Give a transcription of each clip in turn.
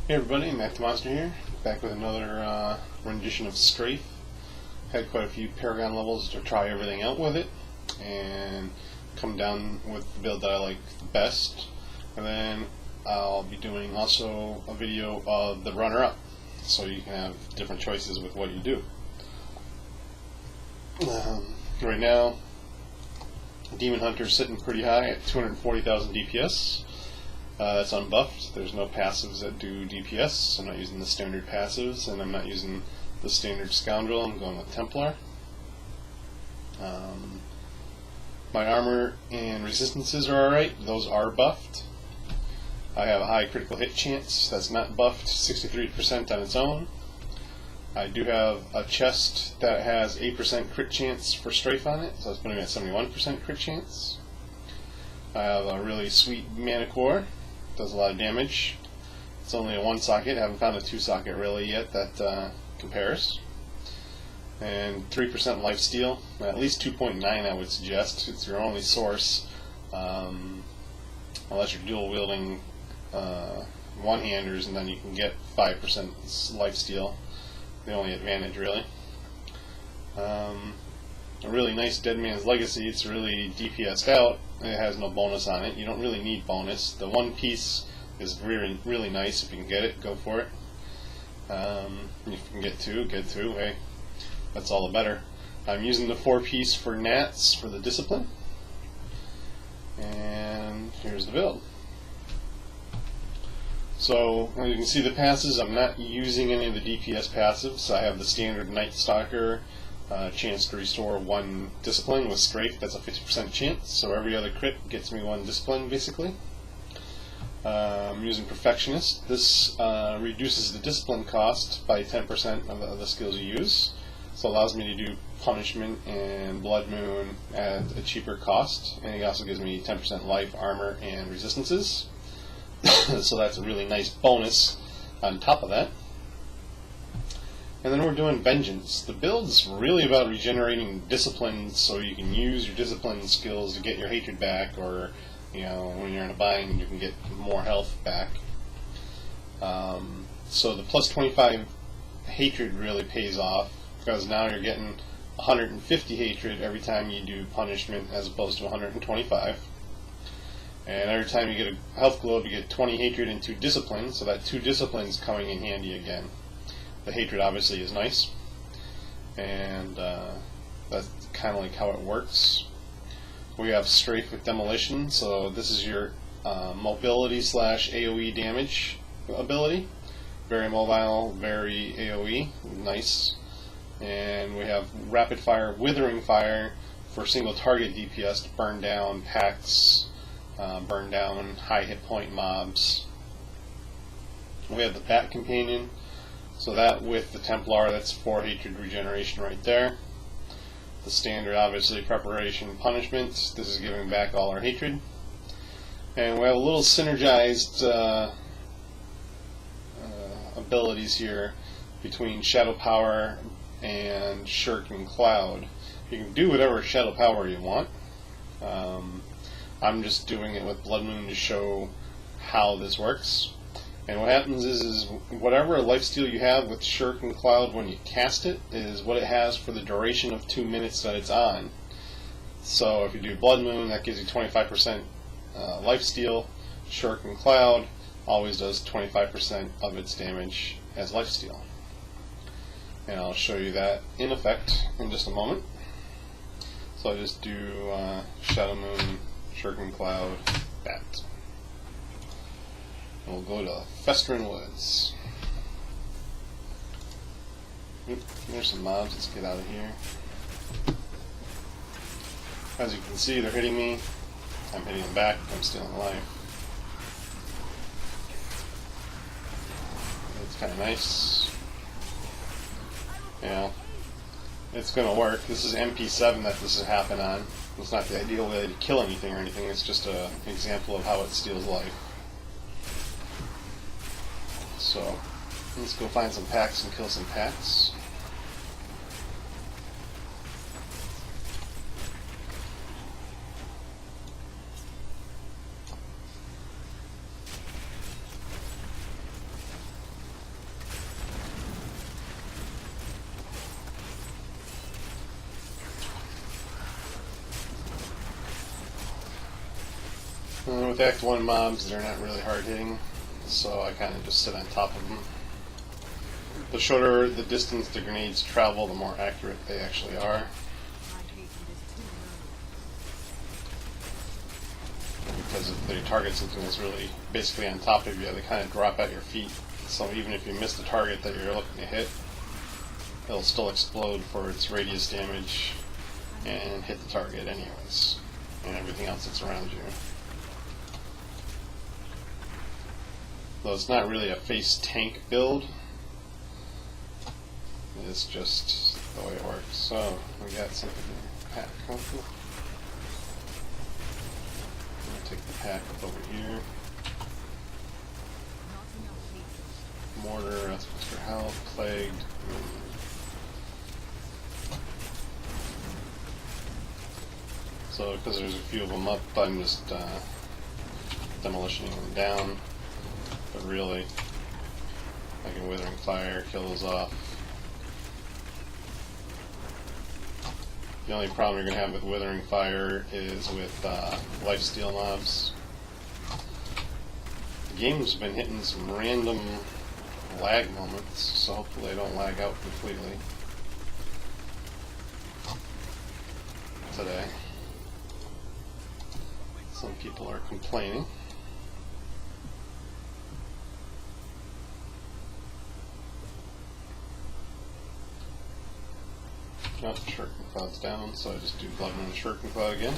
Hey everybody, Matt the Monster here, back with another rendition of Strafe. Had quite a few Paragon levels to try everything out with it, and come down with the build that I like the best. And then I'll be doing also a video of the runner-up, so you can have different choices with what you do. Right now, Demon Hunter sitting pretty high at 240,000 DPS. That's unbuffed. There's no passives that do DPS, so I'm not using the standard passives, and I'm not using the standard Scoundrel. I'm going with Templar. My armor and resistances are alright. Those are buffed. I have a high critical hit chance. That's not buffed, 63% on its own. I do have a chest that has 8% crit chance for Strafe on it, so that's putting me at 71% crit chance. I have a really sweet mana core. Does a lot of damage. It's only a 1 socket. I haven't found a 2 socket really yet that compares. And 3% lifesteal. At least 2.9 I would suggest. It's your only source. Unless you're dual wielding one-handers, and then you can get 5% lifesteal. The only advantage really. A really nice Dead Man's Legacy. It's really DPS'd out. It has no bonus on it. You don't really need bonus. The one piece is really, really nice. If you can get it, go for it. If you can get two, hey, that's all the better. I'm using the 4-piece for Nats for the discipline. And here's the build. So, as you can see the passes, I'm not using any of the DPS passives. I have the standard Night Stalker, chance to restore 1 discipline with Strafe. That's a 50% chance, so every other crit gets me 1 discipline basically. I'm using Perfectionist. This reduces the discipline cost by 10% of the skills you use, so it allows me to do Punishment and Blood Moon at a cheaper cost, and it also gives me 10% life, armor, and resistances. So that's a really nice bonus on top of that. And then we're doing Vengeance. The build's really about regenerating discipline, so you can use your discipline skills to get your hatred back, or when you're in a bind you can get more health back. So the plus 25 hatred really pays off, because now you're getting 150 hatred every time you do punishment as opposed to 125. And every time you get a health globe, you get 20 hatred and 2 discipline, so that 2 discipline's coming in handy again. The hatred obviously is nice, and that's kind of like how it works. We have Strafe with Demolition, so this is your mobility / AoE damage ability. Very mobile, very AoE, nice. And we have Rapid Fire, Withering Fire for single target DPS to burn down packs, burn down high hit point mobs. We have the Bat Companion. So that with the Templar, that's 4 hatred regeneration right there. The standard, obviously, Preparation, Punishment. This is giving back all our hatred. And we have a little synergized abilities here between Shadow Power and Shirk and Cloud. You can do whatever Shadow Power you want. I'm just doing it with Blood Moon to show how this works. And what happens is whatever lifesteal you have with Shirk and Cloud when you cast it is what it has for the duration of 2 minutes that it's on. So if you do Blood Moon, that gives you 25% lifesteal. Shirk and Cloud always does 25% of its damage as lifesteal. And I'll show you that in effect in just a moment. So I just do Shadow Moon, Shirk and Cloud, Bat. We'll go to Festering Woods. There's some mobs. Let's get out of here. As you can see, they're hitting me. I'm hitting them back. I'm stealing life. It's kind of nice. It's going to work. This is MP7 that this has happened on. It's not the ideal way to kill anything or anything. It's just an example of how it steals life. So, let's go find some packs and kill some packs. With Act 1 mobs, they're not really hard hitting, so I kind of just sit on top of them. The shorter the distance the grenades travel, the more accurate they actually are. Because if they target something that's really basically on top of you, they kind of drop at your feet. So even if you miss the target that you're looking to hit, it'll still explode for its radius damage and hit the target anyways, and everything else that's around you. Though it's not really a face tank build, it's just the way it works. So we got something to pack. I'm gonna take the pack up over here. Mortar, that's what's for health, plagued. So because there's a few of them up, I'm just demolitioning them down. But really, I can Withering Fire, kill those off. The only problem you're going to have with Withering Fire is with lifesteal mobs. The game's been hitting some random lag moments, so hopefully they don't lag out completely today. Some people are complaining. Oh, Shuriken Cloud's down, so I just do Blood Moon and Shuriken Cloud again.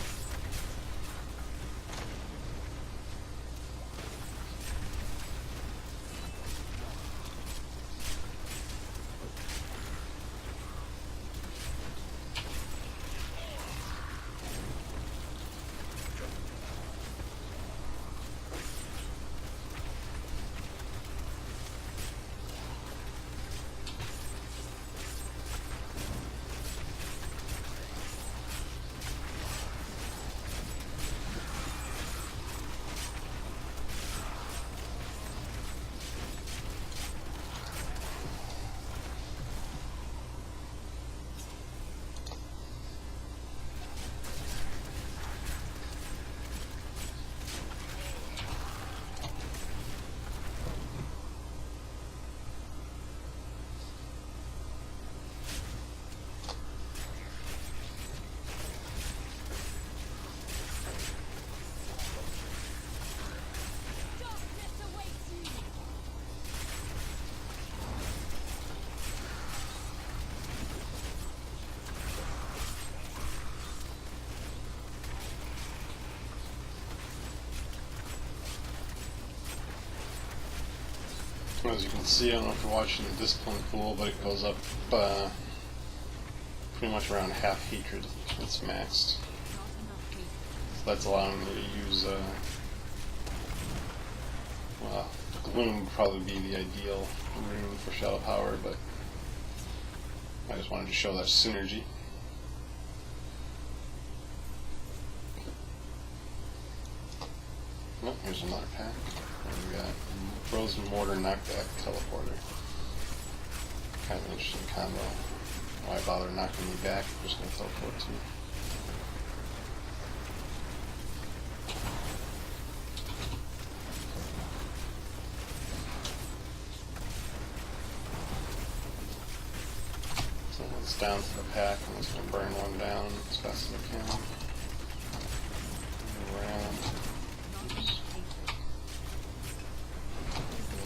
As you can see, I don't know if you're watching the discipline pool, but it goes up pretty much around half hatred. It's maxed. So that's allowing me to use, well, Gloom would probably be the ideal rune for Shadow Power, but I just wanted to show that synergy. Oh, here's another pack. We got Frozen Mortar, Knockback, Teleporter. Kind of an interesting combo. Why bother knocking me back? I'm just going to teleport to you. So it's down to the pack. I'm just going to burn one down as fast as I can. Move around. Oops.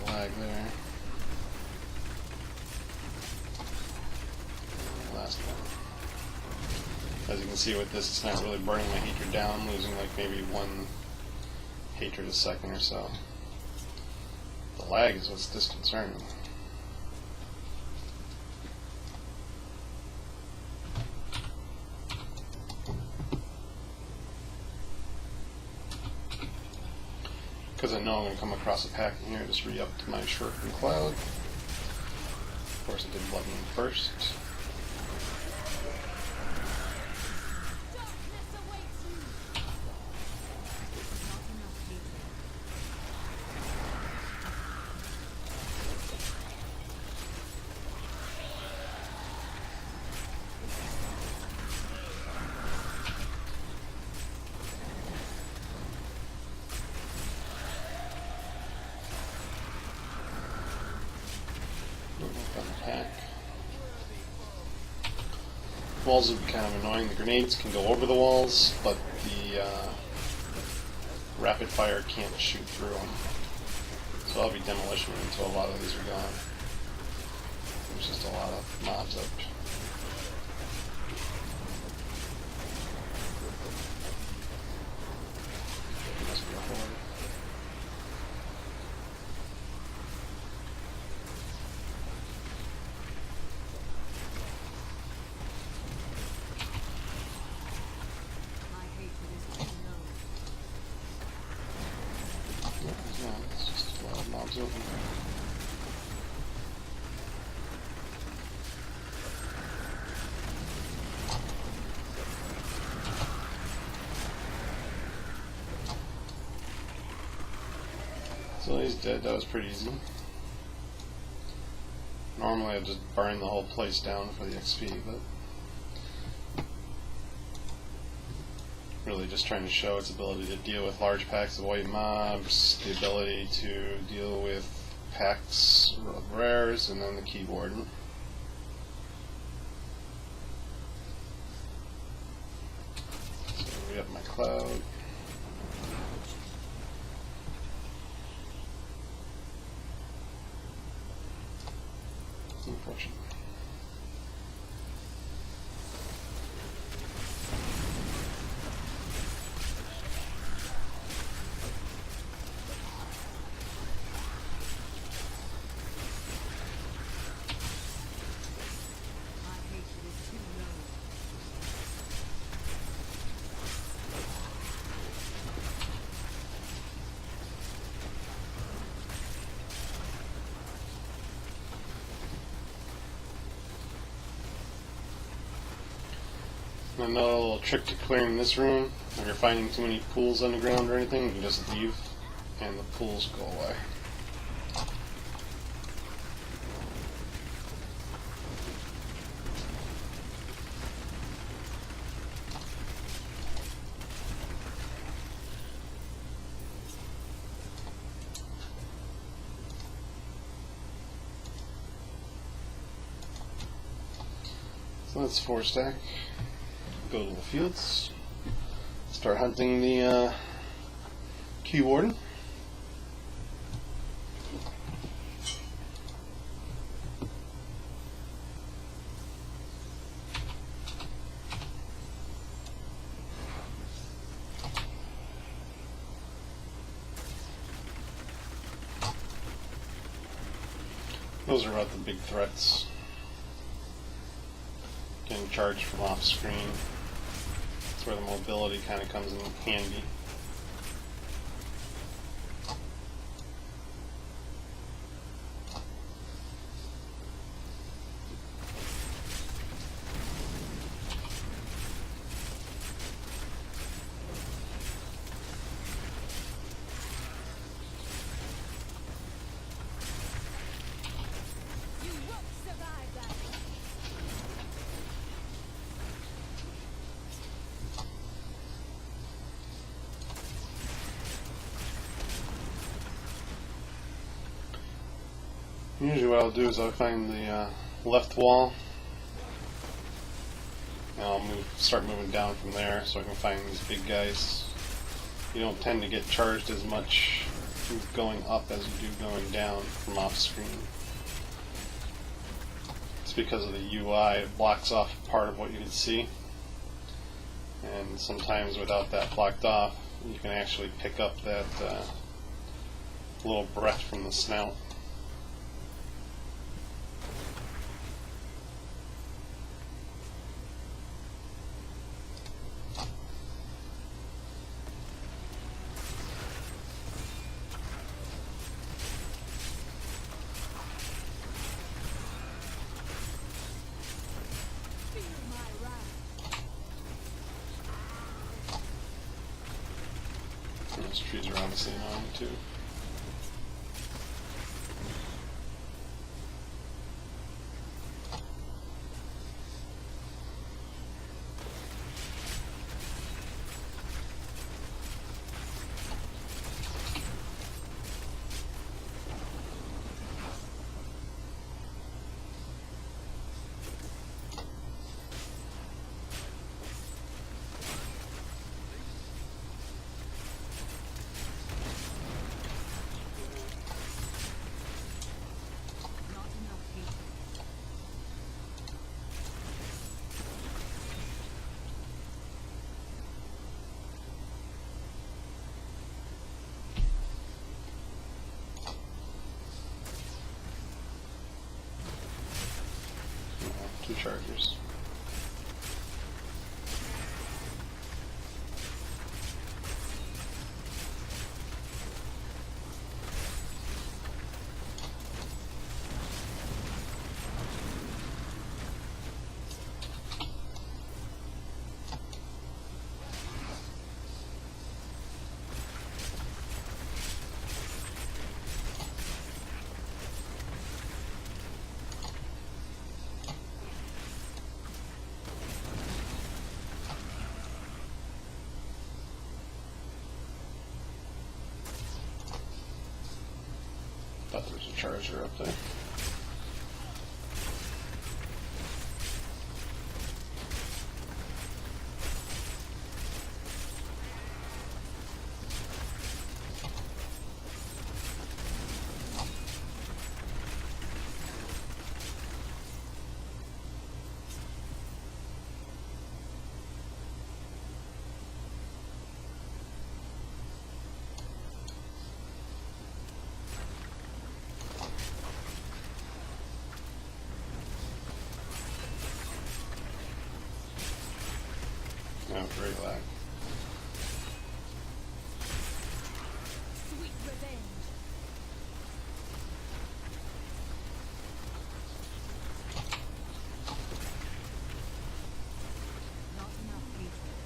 Lag there. Last one. As you can see with this, it's not really burning my hatred down, I'm losing like maybe 1 hatred a second or so. The lag is what's disconcerting. Because I know I'm going to come across a pack in here, just re-up to my Shuriken Cloud. Of course I did Blood Moon first. walls would be kind of annoying. The grenades can go over the walls, but the rapid fire can't shoot through them. So I'll be demolition until a lot of these are gone. There's just a lot of mobs up. It must be a horde. It's just a lot of mobs over there. So he's dead. That was pretty easy. Normally I'd just burn the whole place down for the XP, but really just trying to show its ability to deal with large packs of white mobs, the ability to deal with packs of rares, and then the keyboard. So we have my cloud. It's unfortunate. Another little trick to clearing this room, if you're finding too many pools underground or anything, you can just leave and the pools go away. So that's 4 stack. Go to the fields, start hunting the key warden. Those are about the big threats. Getting charged from off screen. That's where the mobility kind of comes in handy. Usually what I'll do is I'll find the left wall and I'll start moving down from there so I can find these big guys. You don't tend to get charged as much going up as you do going down from off screen. It's because of the UI, it blocks off part of what you can see, and sometimes without that blocked off you can actually pick up that little breath from the snout. Those trees are obviously annoying too. 2 chargers. Thought there was a charger up there. Oh, great lag. Sweet revenge. Not enough hatred.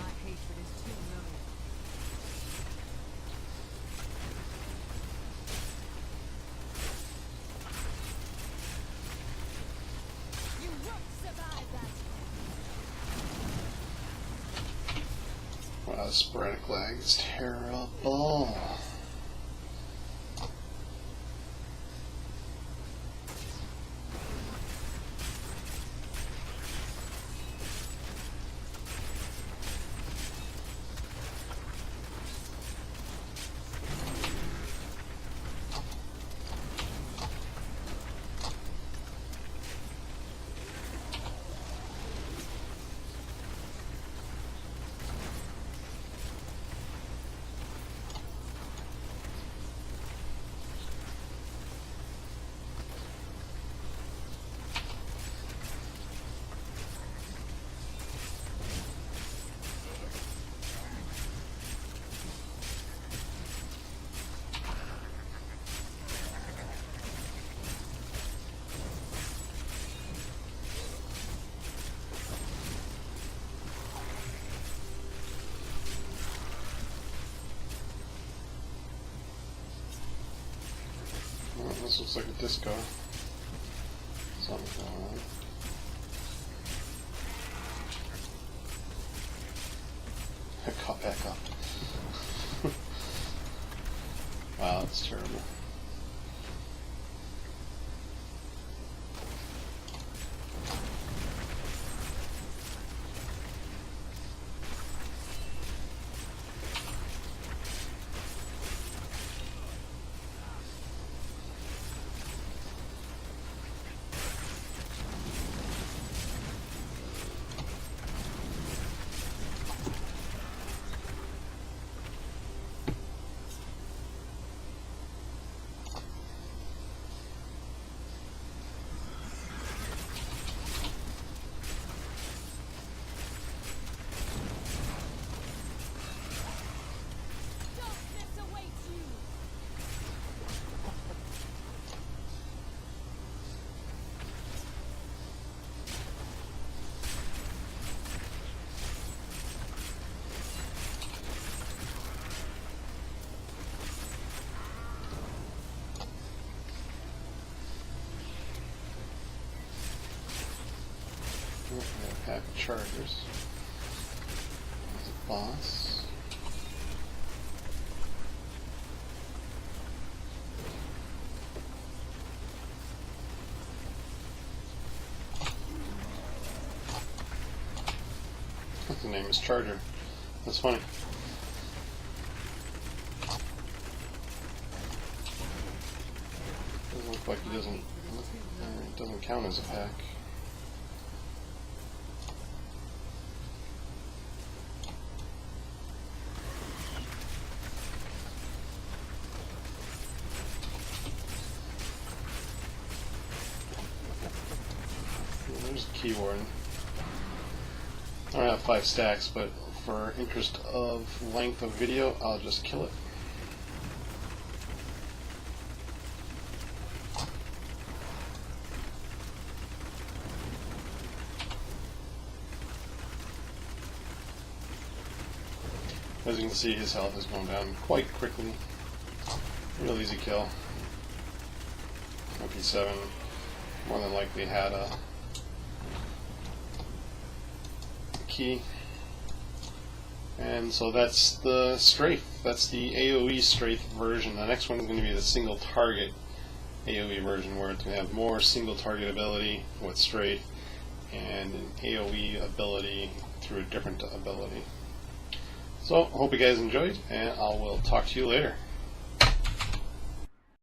My hatred is too low. You won't survive that. Wow, the sporadic lag is terrible. Well, this looks like a disco. Something's going on. I caught back up. Wow, that's terrible. pack of chargers. There's a boss. The name is Charger. That's funny. Doesn't look like he doesn't. It doesn't count as a pack. There's the key warden. I don't have 5 stacks, but for interest of length of video, I'll just kill it. As you can see, his health is going down quite quickly. Real easy kill. MP7 more than likely had a key. And so that's the strafe. That's the AoE strafe version. The next one is going to be the single target AoE version, where it's going to have more single target ability with strafe and an AoE ability through a different ability. So, hope you guys enjoyed, and I will talk to you later.